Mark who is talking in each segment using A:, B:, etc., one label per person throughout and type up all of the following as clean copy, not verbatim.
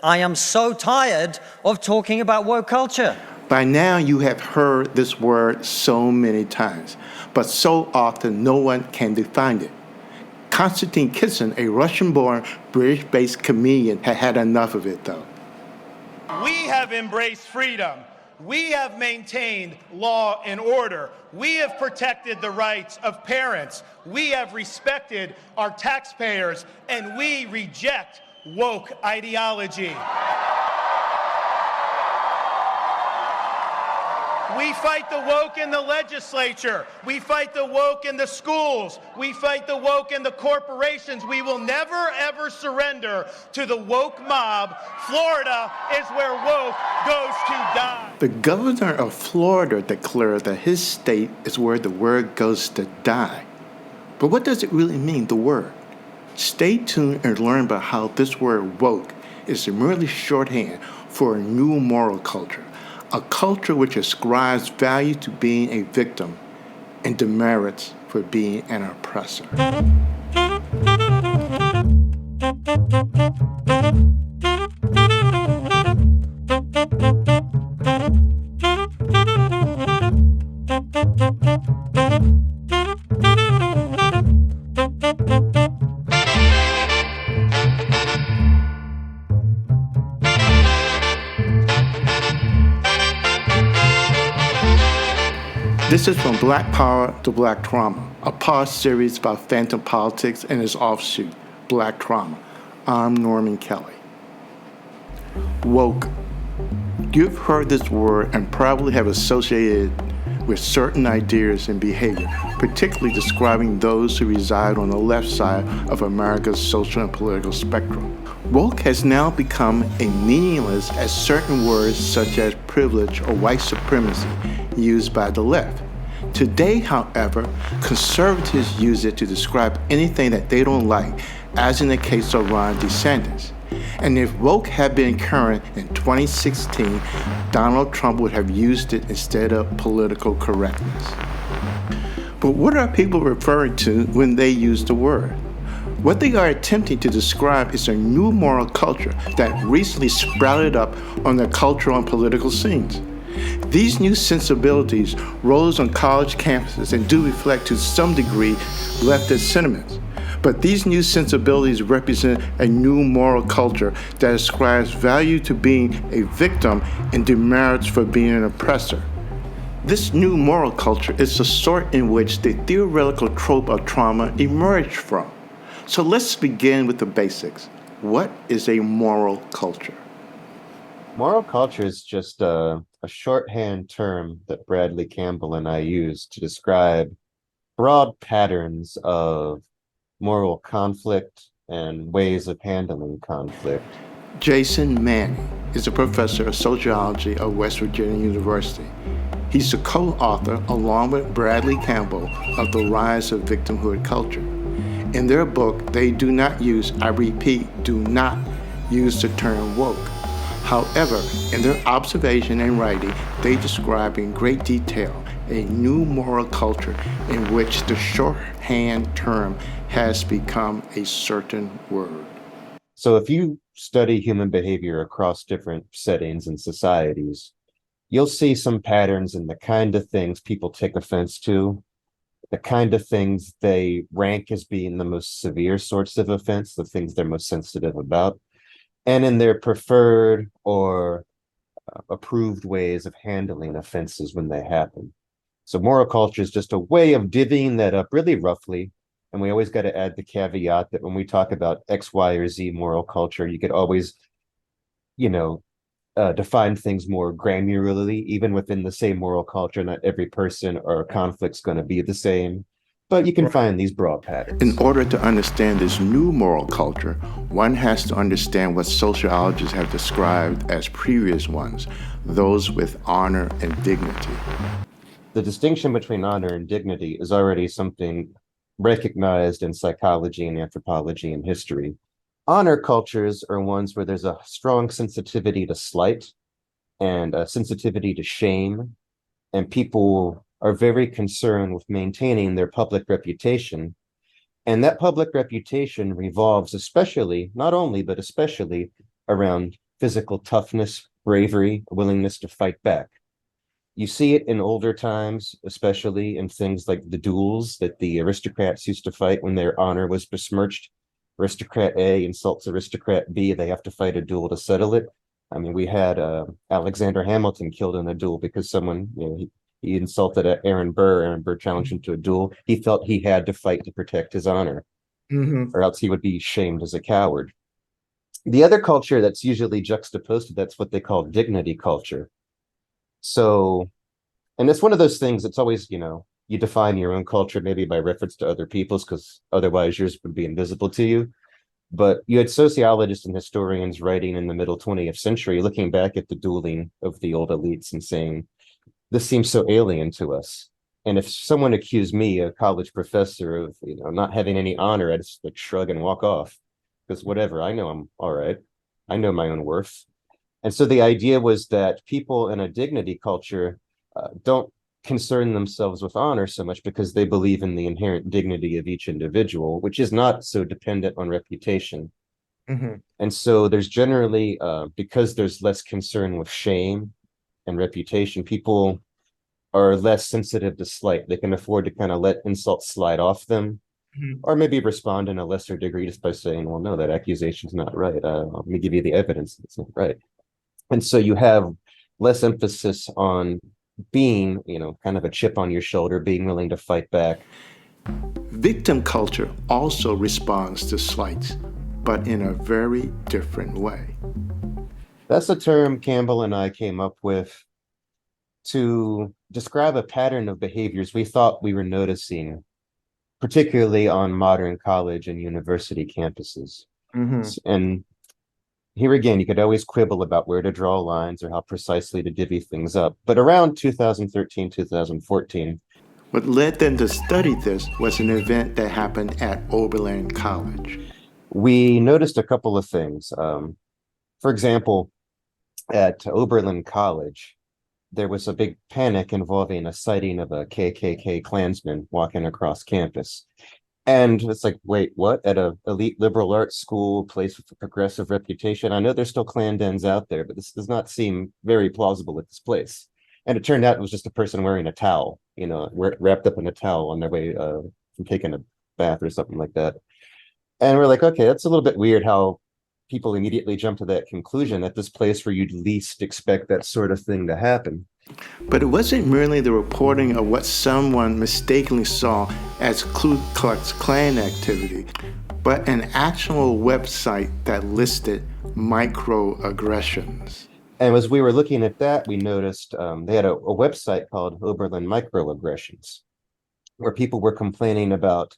A: I am so tired of talking about woke culture.
B: By now, you have heard this word so many times, but so often no one can define it. Konstantin Kitsin, a Russian-born, British-based comedian, had had enough of it, though.
C: We have embraced freedom. We have maintained law and order. We have protected the rights of parents. We have respected our taxpayers, and we reject woke ideology. We fight the woke in the legislature. We fight the woke in the schools. We fight the woke in the corporations. We will never, ever surrender to the woke mob. Florida is where woke goes to die.
B: The governor of Florida declared that his state is where the word goes to die. But what does it really mean, the word? Stay tuned and learn about how this word woke is merely shorthand for a new moral culture. A culture which ascribes value to being a victim and demerits for being an oppressor. This is From Black Power to Black Trauma, a past series about phantom politics and its offshoot, Black Trauma. I'm Norman Kelly. Woke. You've heard this word and probably have associated it with certain ideas and behavior, particularly describing those who reside on the left side of America's social and political spectrum. Woke has now become as meaningless as certain words such as privilege or white supremacy used by the left. Today, however, conservatives use it to describe anything that they don't like, as in the case of Ron DeSantis. And if woke had been current in 2016, Donald Trump would have used it instead of political correctness. But what are people referring to when they use the word? What they are attempting to describe is a new moral culture that recently sprouted up on the cultural and political scenes. These new sensibilities rose on college campuses and do reflect to some degree leftist sentiments. But these new sensibilities represent a new moral culture that ascribes value to being a victim and demerits for being an oppressor. This new moral culture is the sort in which the theoretical trope of trauma emerged from. So let's begin with the basics. What is a moral culture?
D: Moral culture is just a shorthand term that Bradley Campbell and I use to describe broad patterns of moral conflict and ways of handling conflict.
B: Jason Manning is a professor of sociology at West Virginia University. He's the co-author, along with Bradley Campbell, of The Rise of Victimhood Culture. In their book, they do not use, I repeat, do not use the term woke. However, in their observation and writing, they describe in great detail a new moral culture in which the shorthand term has become a certain word.
D: So if you study human behavior across different settings and societies, you'll see some patterns in the kind of things people take offense to, the kind of things they rank as being the most severe sorts of offense, the things they're most sensitive about, and in their preferred or approved ways of handling offenses when they happen. So moral culture is just a way of divvying that up really roughly. And we always got to add the caveat that when we talk about X, Y, or Z moral culture, you could always, define things more granularly, even within the same moral culture. Not every person or conflict's going to be the same, but you can find these broad patterns.
B: In order to understand this new moral culture, one has to understand what sociologists have described as previous ones, those with honor and dignity.
D: The distinction between honor and dignity is already something recognized in psychology and anthropology and history. Honor cultures are ones where there's a strong sensitivity to slight and a sensitivity to shame, and people are very concerned with maintaining their public reputation. And that public reputation revolves especially, not only, but especially around physical toughness, bravery, a willingness to fight back. You see it in older times, especially in things like the duels that the aristocrats used to fight when their honor was besmirched. Aristocrat A insults aristocrat B, they have to fight a duel to settle it. I mean, we had Alexander Hamilton killed in a duel because someone, he insulted Aaron Burr. Aaron Burr challenged him to a duel. He felt he had to fight to protect his honor,
B: Mm-hmm.
D: or else he would be shamed as a coward. The other culture that's usually juxtaposed to that's what they call dignity culture. So, and it's one of those things, it's always, you define your own culture maybe by reference to other people's, because otherwise yours would be invisible to you. But you had sociologists and historians writing in the middle 20th century, looking back at the dueling of the old elites and saying, this seems so alien to us. And if someone accused me, a college professor, of not having any honor, I'd just like shrug and walk off. Because whatever, I know I'm all right. I know my own worth. And so the idea was that people in a dignity culture don't concern themselves with honor so much because they believe in the inherent dignity of each individual, which is not so dependent on reputation.
B: Mm-hmm.
D: And so there's generally, because there's less concern with shame and reputation, people are less sensitive to slight. They can afford to kind of let insults slide off them,
B: Mm-hmm.
D: or maybe respond in a lesser degree just by saying, well, no, that accusation's not right. Let me give you the evidence that's not right. And so you have less emphasis on being, kind of a chip on your shoulder, being willing to fight back.
B: Victim culture also responds to slights, but in a very different way.
D: That's a term Campbell and I came up with to describe a pattern of behaviors we thought we were noticing, particularly on modern college and university campuses.
B: Mm-hmm.
D: And here again, you could always quibble about where to draw lines or how precisely to divvy things up. But around 2013, 2014,
B: What led them to study this was an event that happened at Oberlin College.
D: we noticed a couple of things. For example, at Oberlin College, there was a big panic involving a sighting of a KKK Klansman walking across campus. And it's like, wait, what? At a elite liberal arts school, place with a progressive reputation? I know there's still Klan dens out there, but this does not seem very plausible at this place. And it turned out it was just a person wearing a towel, wrapped up in a towel on their way from taking a bath or something like that. And we're like, okay, that's a little bit weird how people immediately jump to that conclusion at this place where you'd least expect that sort of thing to happen.
B: But it wasn't merely the reporting of what someone mistakenly saw as Ku Klux Klan activity, but an actual website that listed microaggressions.
D: And as we were looking at that, we noticed they had a website called Oberlin Microaggressions, where people were complaining about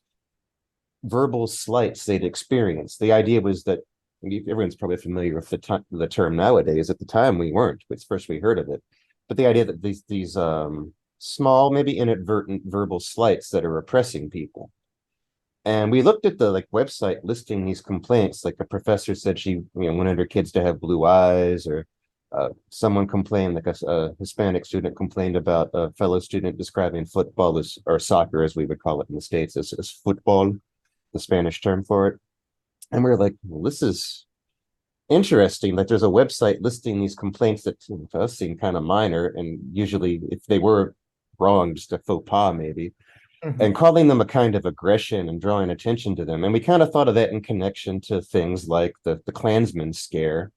D: verbal slights they'd experienced. The idea was that everyone's probably familiar with the term nowadays. At the time, we weren't. It's first we heard of it. But the idea that these small, maybe inadvertent verbal slights that are oppressing people. And we looked at the website listing these complaints. Like the professor said she wanted her kids to have blue eyes, or someone complained, like a Hispanic student complained about a fellow student describing football as, or soccer as we would call it in the States, as football, the Spanish term for it. And we were like, well, this is interesting that there's a website listing these complaints that to us seem kind of minor, and usually if they were wrong, just a faux pas maybe, and calling them a kind of aggression and drawing attention to them. And we kind of thought of that in connection to things like the Klansman scare.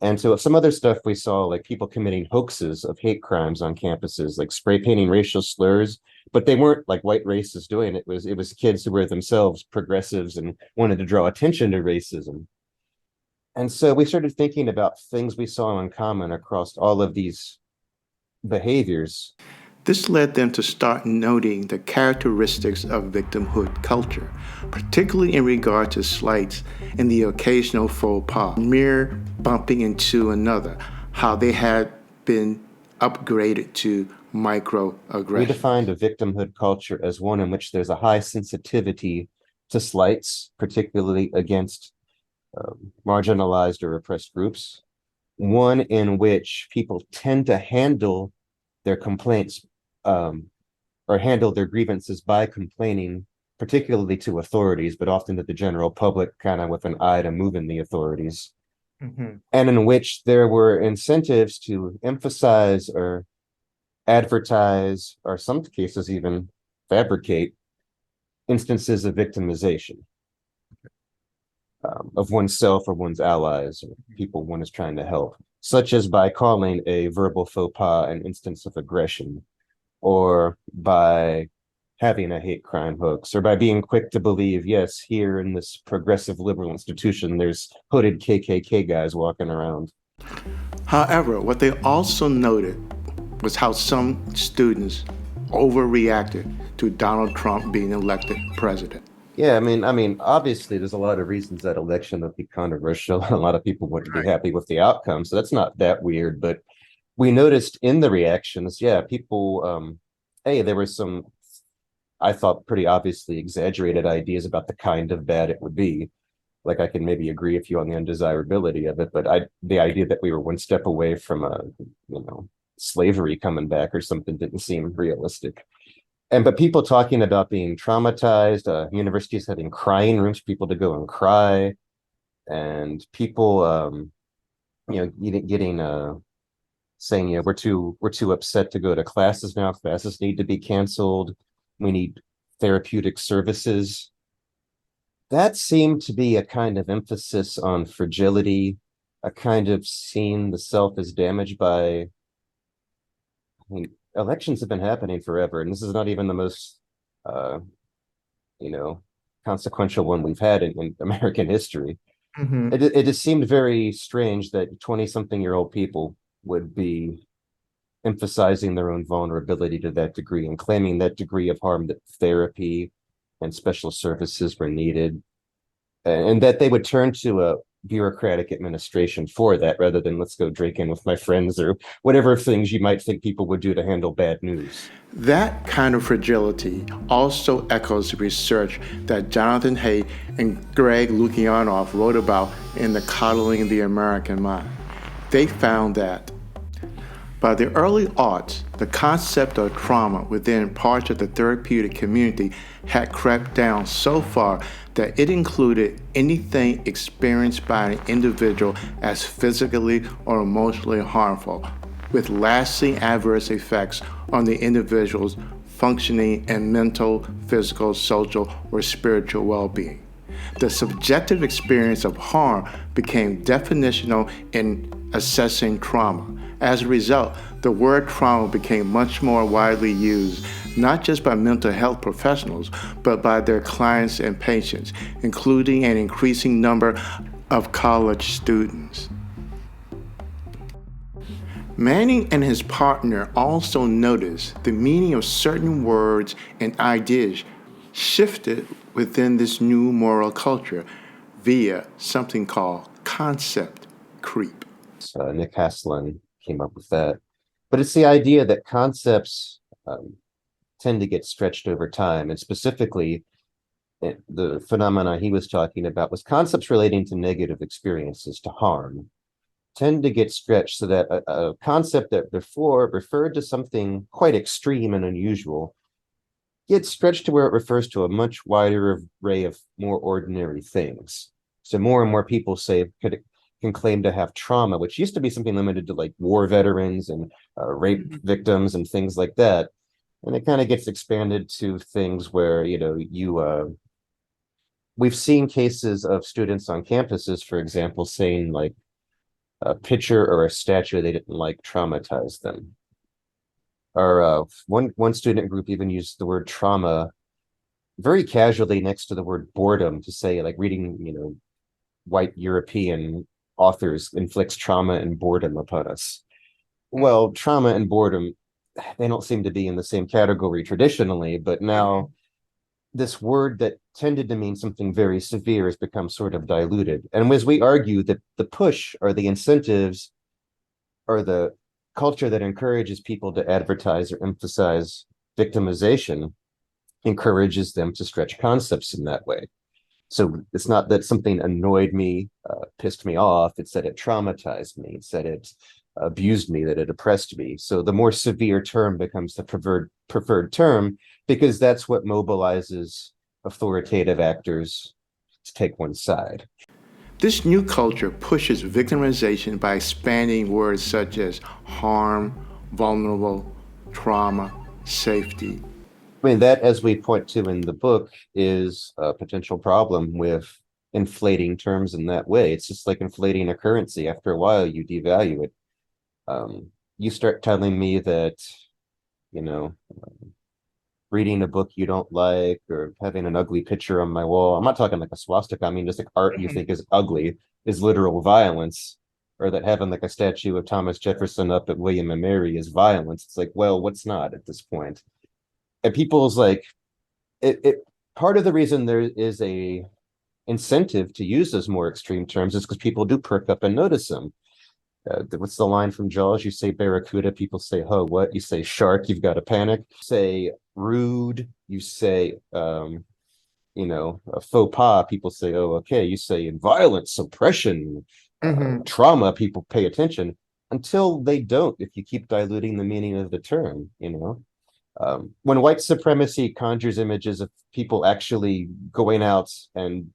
D: And so some other stuff we saw, like people committing hoaxes of hate crimes on campuses, like spray painting racial slurs, but they weren't like white racists doing it. It was kids who were themselves progressives and wanted to draw attention to racism. And so we started thinking about things we saw in common across all of these behaviors.
B: This led them to start noting the characteristics of victimhood culture, particularly in regard to slights and the occasional faux pas, mere bumping into another, how they had been upgraded to microaggressions.
D: We defined a victimhood culture as one in which there's a high sensitivity to slights, particularly against marginalized or oppressed groups, one in which people tend to handle their complaints or handle their grievances by complaining, particularly to authorities, but often to the general public, kind of with an eye to moving the authorities. and in which there were incentives to emphasize or advertise, or some cases even fabricate instances of victimization of oneself or one's allies or people one is trying to help, such as by calling a verbal faux pas an instance of aggression, or by having a hate crime hoax, or by being quick to believe, yes, here in this progressive liberal institution, there's hooded KKK guys walking around.
B: However, what they also noted was how some students overreacted to Donald Trump being elected president.
D: Yeah, obviously, there's a lot of reasons that election would be controversial. A lot of people wouldn't be happy with the outcome, so that's not that weird. But we noticed in the reactions, yeah, people, hey, there were some, I thought, pretty obviously exaggerated ideas about the kind of bad it would be. Like I can maybe agree with you on the undesirability of it, but the idea that we were one step away from slavery coming back or something didn't seem realistic. But people talking about being traumatized, universities having crying rooms for people to go and cry, and people getting saying, we're too upset to go to classes now. Classes need to be canceled. We need therapeutic services. That seemed to be a kind of emphasis on fragility, a kind of seeing the self as damaged by, elections have been happening forever, and this is not even the most, consequential one we've had in American history. It just seemed very strange that 20-something-year-old people would be emphasizing their own vulnerability to that degree and claiming that degree of harm that therapy and special services were needed, and that they would turn to a bureaucratic administration for that rather than let's go drinking with my friends or whatever things you might think people would do to handle bad news.
B: That kind of fragility also echoes the research that Jonathan Haidt and Greg Lukianoff wrote about in The Coddling the American Mind. They found that by the early aughts, the concept of trauma within parts of the therapeutic community had crept down so far that it included anything experienced by an individual as physically or emotionally harmful, with lasting adverse effects on the individual's functioning and mental, physical, social, or spiritual well-being. The subjective experience of harm became definitional in assessing trauma. As a result, the word trauma became much more widely used, not just by mental health professionals, but by their clients and patients, including an increasing number of college students. Manning and his partner also noticed the meaning of certain words and ideas shifted within this new moral culture via something called concept creep.
D: Nick Haslund came up with that. But it's the idea that concepts tend to get stretched over time. And specifically, the phenomena he was talking about was concepts relating to negative experiences, to harm, tend to get stretched so that a concept that before referred to something quite extreme and unusual gets stretched to where it refers to a much wider array of more ordinary things. So more and more people can claim to have trauma, which used to be something limited to like war veterans and rape victims and things like that. And it kind of gets expanded to things where, we've seen cases of students on campuses, for example, saying like a picture or a statue they didn't like traumatized them. Or one student group even used the word trauma very casually next to the word boredom to say like reading, white European authors inflicts trauma and boredom upon us. Well, trauma and boredom, they don't seem to be in the same category traditionally, but now this word that tended to mean something very severe has become sort of diluted. And as we argue that the push or the incentives or the culture that encourages people to advertise or emphasize victimization encourages them to stretch concepts in that way. So it's not that something annoyed me, pissed me off. It's that it traumatized me. It's that it abused me, that it oppressed me. So the more severe term becomes the preferred term because that's what mobilizes authoritative actors to take one side.
B: This new culture pushes victimization by expanding words such as harm, vulnerable, trauma, safety.
D: I mean, that, as we point to in the book, is a potential problem with inflating terms in that way. It's just like inflating a currency. After a while, you devalue it. You start telling me that, you know, reading a book you don't like or having an ugly picture on my wall. I'm not talking like a swastika. I mean, just like art you think is ugly is literal violence, or that having like a statue of Thomas Jefferson up at William and Mary is violence. It's like, well, what's not at this point? And people's like, it part of the reason there is a incentive to use those more extreme terms is because people do perk up and notice them. What's the line from Jaws? You say barracuda, people say, "Huh, what?" You say shark, you've got to panic. Say rude, you say, a faux pas, people say, "Oh, okay." You say in violence, suppression, trauma, people pay attention until they don't. If you keep diluting the meaning of the term, when white supremacy conjures images of people actually going out and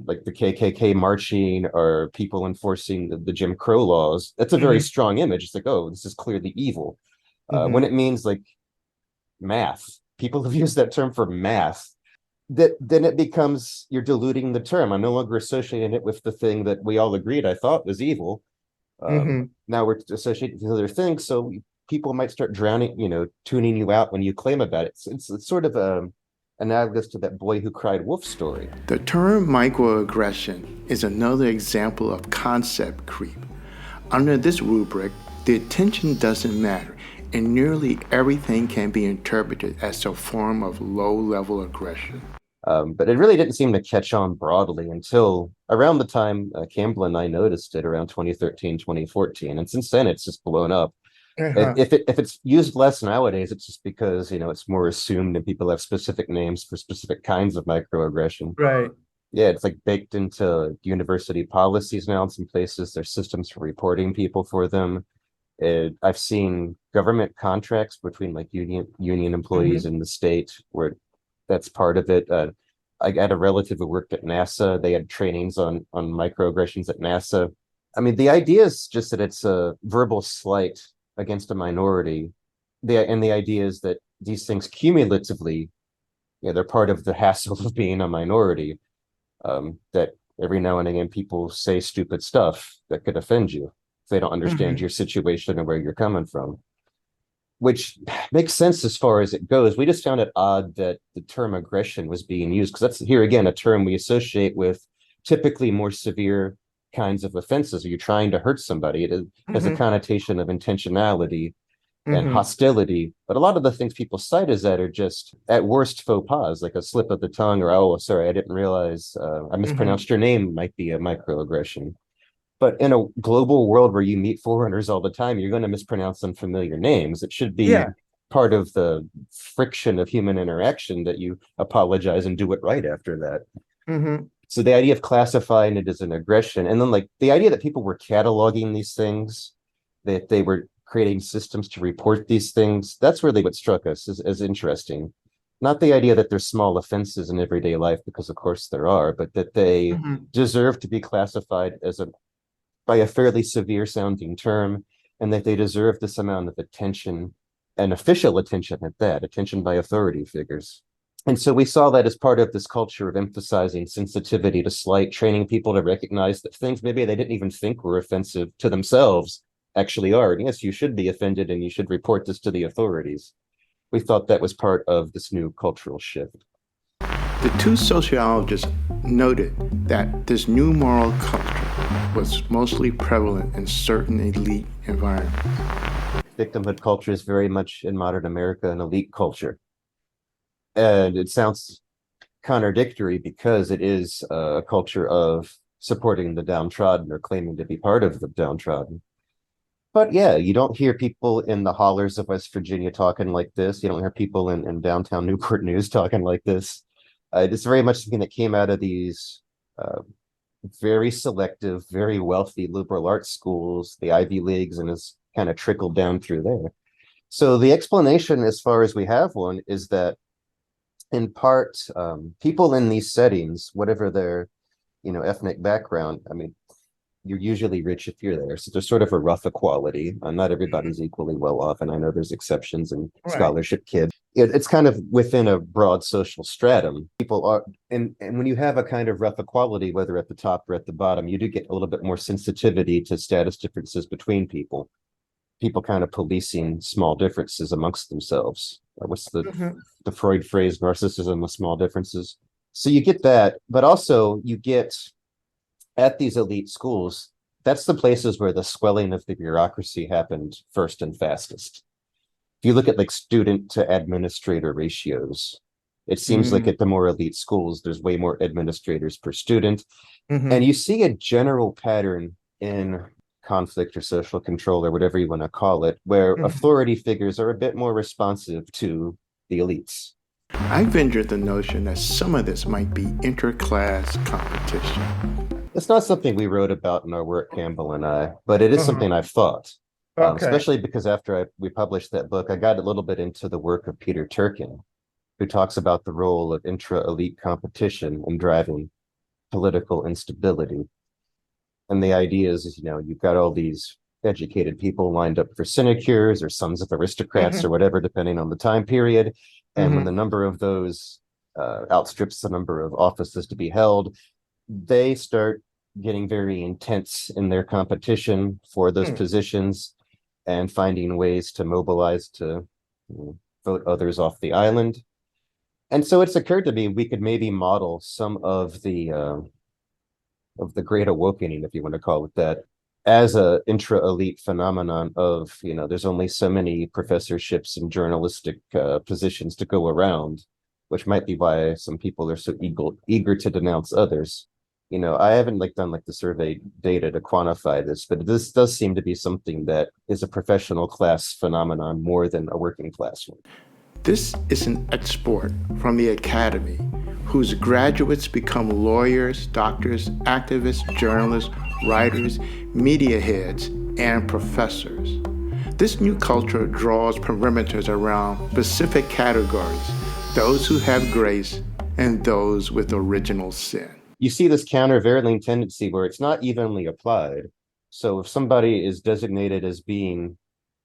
D: like the KKK marching or people enforcing the Jim Crow laws, that's a very strong image. It's like, oh, this is clearly evil. When it means like math, people have used that term for math, then it becomes, you're diluting the term. I'm no longer associating it with the thing that we all agreed I thought was evil. Now we're associating with other things. So people might start tuning you out when you claim about it. It's sort of analogous to that boy who cried wolf story.
B: The term microaggression is another example of concept creep. Under this rubric, the attention doesn't matter, and nearly everything can be interpreted as a form of low-level aggression.
D: But it really didn't seem to catch on broadly until around the time Campbell and I noticed it, around 2013, 2014. And since then, it's just blown up. If it's used less nowadays, it's just because, it's more assumed and people have specific names for specific kinds of microaggression.
B: Right.
D: Yeah, it's like baked into university policies now in some places. There's systems for reporting people for them. I've seen government contracts between like union employees in the state where that's part of it. I had a relative who worked at NASA. They had trainings on microaggressions at NASA. I mean, the idea is just that it's a verbal slight against a minority. The idea is that these things cumulatively, they're part of the hassle of being a minority. That every now and again people say stupid stuff that could offend you if they don't understand your situation and where you're coming from, which makes sense as far as it goes. We just found it odd that the term aggression was being used, because that's, here again, a term we associate with typically more severe kinds of offenses. Are you trying to hurt somebody? It has a connotation of intentionality and hostility, but a lot of the things people cite as that are just at worst faux pas, like a slip of the tongue, or, oh, sorry, I didn't realize I mispronounced your name, might be a microaggression. But in a global world where you meet foreigners all the time, you're going to mispronounce unfamiliar names. It should be part of the friction of human interaction that you apologize and do it right after that. So the idea of classifying it as an aggression, and then like the idea that people were cataloging these things, that they were creating systems to report these things, that's really what struck us as interesting. Not the idea that there's small offenses in everyday life, because of course there are, but that they deserve to be classified as by a fairly severe sounding term, and that they deserve this amount of attention, and official attention at that, attention by authority figures. And so we saw that as part of this culture of emphasizing sensitivity to slight, training people to recognize that things maybe they didn't even think were offensive to themselves actually are. And yes, you should be offended and you should report this to the authorities. We thought that was part of this new cultural shift.
B: The two sociologists noted that this new moral culture was mostly prevalent in certain elite environments.
D: Victimhood culture is very much in modern America an elite culture. And it sounds contradictory because it is a culture of supporting the downtrodden or claiming to be part of the downtrodden. But yeah, you don't hear people in the hollers of West Virginia talking like this. You don't hear people in downtown Newport News talking like this. It's very much something that came out of these very selective, very wealthy liberal arts schools, the Ivy Leagues, and has kind of trickled down through there. So the explanation, as far as we have one, is that in part, people in these settings, whatever their ethnic background, I mean, you're usually rich if you're there. So there's sort of a rough equality. Not everybody's equally well off, and I know there's exceptions and
B: Right.
D: scholarship kids. It's kind of within a broad social stratum. People are, and when you have a kind of rough equality, whether at the top or at the bottom, you do get a little bit more sensitivity to status differences between people. People kind of policing small differences amongst themselves. What's the Freud phrase, narcissism with small differences? So you get that, but also you get at these elite schools, that's the places where the swelling of the bureaucracy happened first and fastest. If you look at like student to administrator ratios, it seems like at the more elite schools, there's way more administrators per student. And you see a general pattern in conflict or social control or whatever you want to call it, where authority figures are a bit more responsive to the elites.
B: I venture the notion that some of this might be interclass competition.
D: It's not something we wrote about in our work, Campbell and I, but it is something I've thought.
B: Okay.
D: Especially because after we published that book, I got a little bit into the work of Peter Turkin, who talks about the role of intra-elite competition in driving political instability. And the idea is, you've got all these educated people lined up for sinecures or sons of aristocrats or whatever, depending on the time period. And when the number of those outstrips the number of offices to be held, they start getting very intense in their competition for those positions and finding ways to mobilize to vote others off the island. And so it's occurred to me we could maybe model some of the Great Awakening, if you want to call it that, as a intra-elite phenomenon of, there's only so many professorships and journalistic positions to go around, which might be why some people are so eager to denounce others. I haven't done the survey data to quantify this, but this does seem to be something that is a professional class phenomenon more than a working class one.
B: This is an export from the academy, whose graduates become lawyers, doctors, activists, journalists, writers, media heads, and professors. This new culture draws perimeters around specific categories, those who have grace and those with original sin.
D: You see this countervailing tendency where it's not evenly applied. So if somebody is designated as being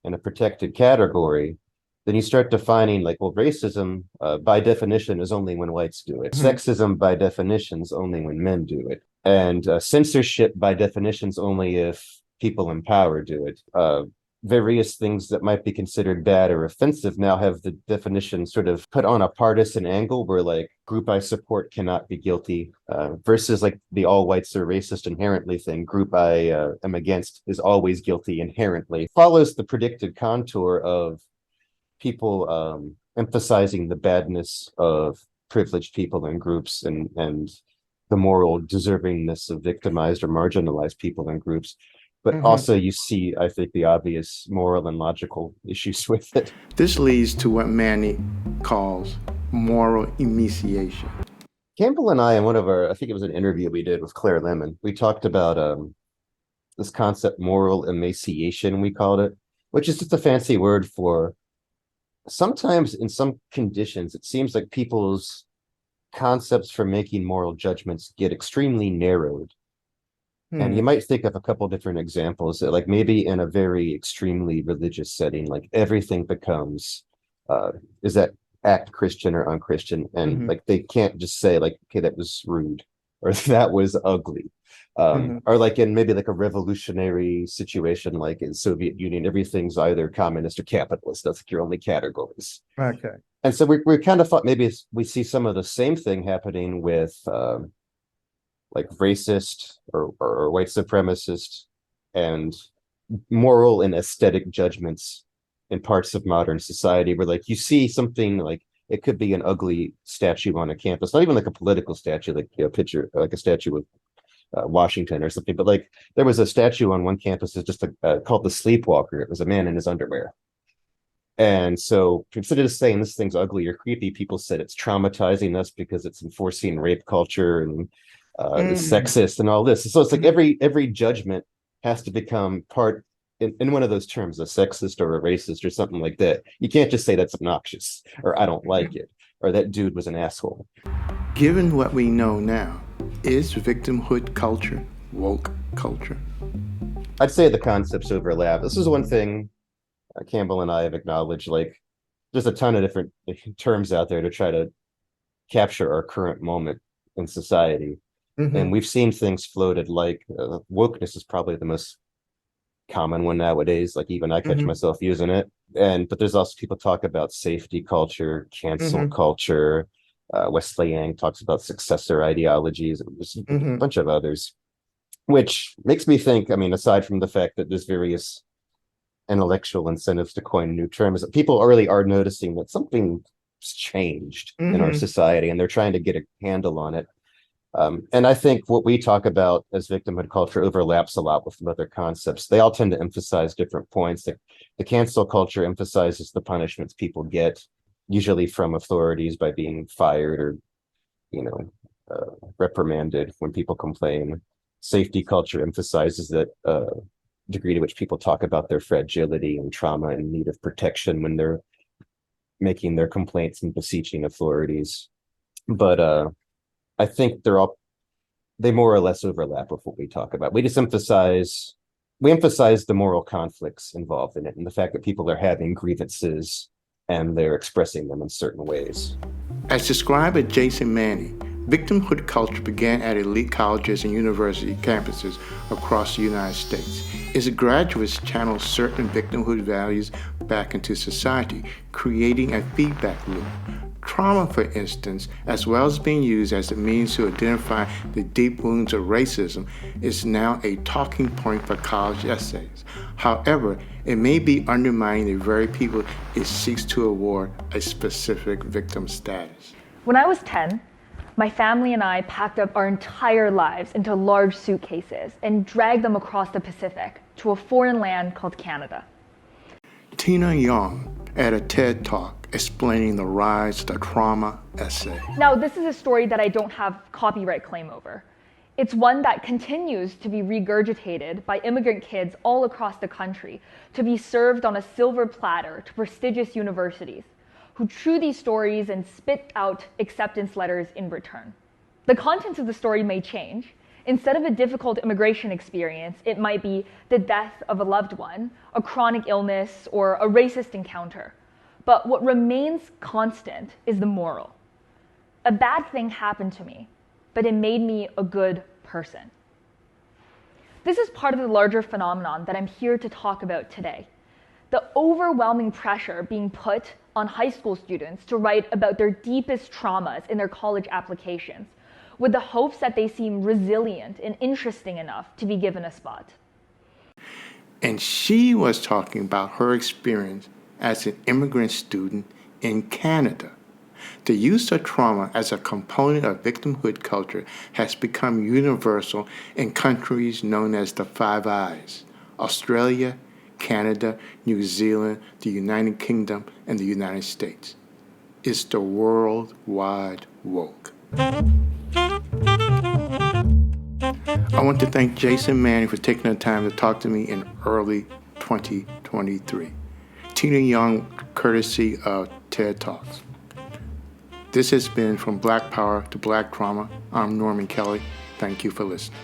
D: in a protected category, then you start defining racism by definition is only when whites do it. Sexism by definition is only when men do it. And censorship by definition is only if people in power do it. Various things that might be considered bad or offensive now have the definition sort of put on a partisan angle where group I support cannot be guilty versus the all whites are racist inherently thing. Group I am against is always guilty inherently. Follows the predicted contour of people emphasizing the badness of privileged people and groups and the moral deservingness of victimized or marginalized people and groups. But also you see, I think, the obvious moral and logical issues with it.
B: This leads to what Manny calls moral emaciation.
D: Campbell and I, in I think it was an interview we did with Claire Lemon, we talked about this concept, moral emaciation, we called it, which is just a fancy word for sometimes in some conditions, it seems like people's concepts for making moral judgments get extremely narrowed. And you might think of a couple different examples that maybe in a very extremely religious setting, everything becomes, is that act Christian or unchristian? And they can't just say okay, that was rude or that was ugly. Or in maybe a revolutionary situation, like in Soviet Union, everything's either communist or capitalist. That's your only categories.
B: Okay.
D: And so we kind of thought maybe we see some of the same thing happening with racist or white supremacist and moral and aesthetic judgments in parts of modern society where you see something it could be an ugly statue on a campus, not even a political statue, a picture, a statue of Washington or something, but there was a statue on one campus that's just called the Sleepwalker. It was a man in his underwear. And so instead of saying this thing's ugly or creepy, people said it's traumatizing us because it's enforcing rape culture and is sexist and all this. So it's every judgment has to become part in one of those terms, a sexist or a racist or something like that. You can't just say that's obnoxious or I don't like it or that dude was an asshole.
B: Given what we know now, Is victimhood culture woke culture?
D: I'd say the concepts overlap. This is one thing Campbell and I have acknowledged. Like, there's a ton of different terms out there to try to capture our current moment in society. And we've seen things floated like wokeness is probably the most common one nowadays. Like even I catch myself using it. But there's also people talk about safety culture, cancel culture. Wesley Yang talks about successor ideologies. There's a bunch of others, which makes me think, I mean, aside from the fact that there's various intellectual incentives to coin new terms, that people really are noticing that something's changed in our society and they're trying to get a handle on it. And I think what we talk about as victimhood culture overlaps a lot with other concepts. They all tend to emphasize different points. The cancel culture emphasizes the punishments people get, usually from authorities by being fired or, reprimanded when people complain. Safety culture emphasizes that degree to which people talk about their fragility and trauma and need of protection when they're making their complaints and beseeching authorities. But I think they more or less overlap with what we talk about. We emphasize the moral conflicts involved in it and the fact that people are having grievances and they're expressing them in certain ways.
B: As described by Jason Manning, victimhood culture began at elite colleges and university campuses across the United States. Its graduates channeled certain victimhood values back into society, creating a feedback loop. Trauma, for instance, as well as being used as a means to identify the deep wounds of racism, is now a talking point for college essays. However, it may be undermining the very people it seeks to award a specific victim status.
E: When I was 10, my family and I packed up our entire lives into large suitcases and dragged them across the Pacific to a foreign land called Canada.
B: Tina Young at a TED Talk explaining the rise of the trauma essay.
E: Now, this is a story that I don't have copyright claim over. It's one that continues to be regurgitated by immigrant kids all across the country to be served on a silver platter to prestigious universities, who chew these stories and spit out acceptance letters in return. The contents of the story may change. Instead of a difficult immigration experience, it might be the death of a loved one, a chronic illness, or a racist encounter. But what remains constant is the moral. A bad thing happened to me, but it made me a good person. This is part of the larger phenomenon that I'm here to talk about today. The overwhelming pressure being put on high school students to write about their deepest traumas in their college applications, with the hopes that they seem resilient and interesting enough to be given a spot.
B: And she was talking about her experience as an immigrant student in Canada. The use of trauma as a component of victimhood culture has become universal in countries known as the Five Eyes: Australia, Canada, New Zealand, the United Kingdom, and the United States. It's the worldwide woke. I want to thank Jason Manning for taking the time to talk to me in early 2023. Tina Young, courtesy of TED Talks. This has been From Black Power to Black Trauma. I'm Norman Kelly. Thank you for listening.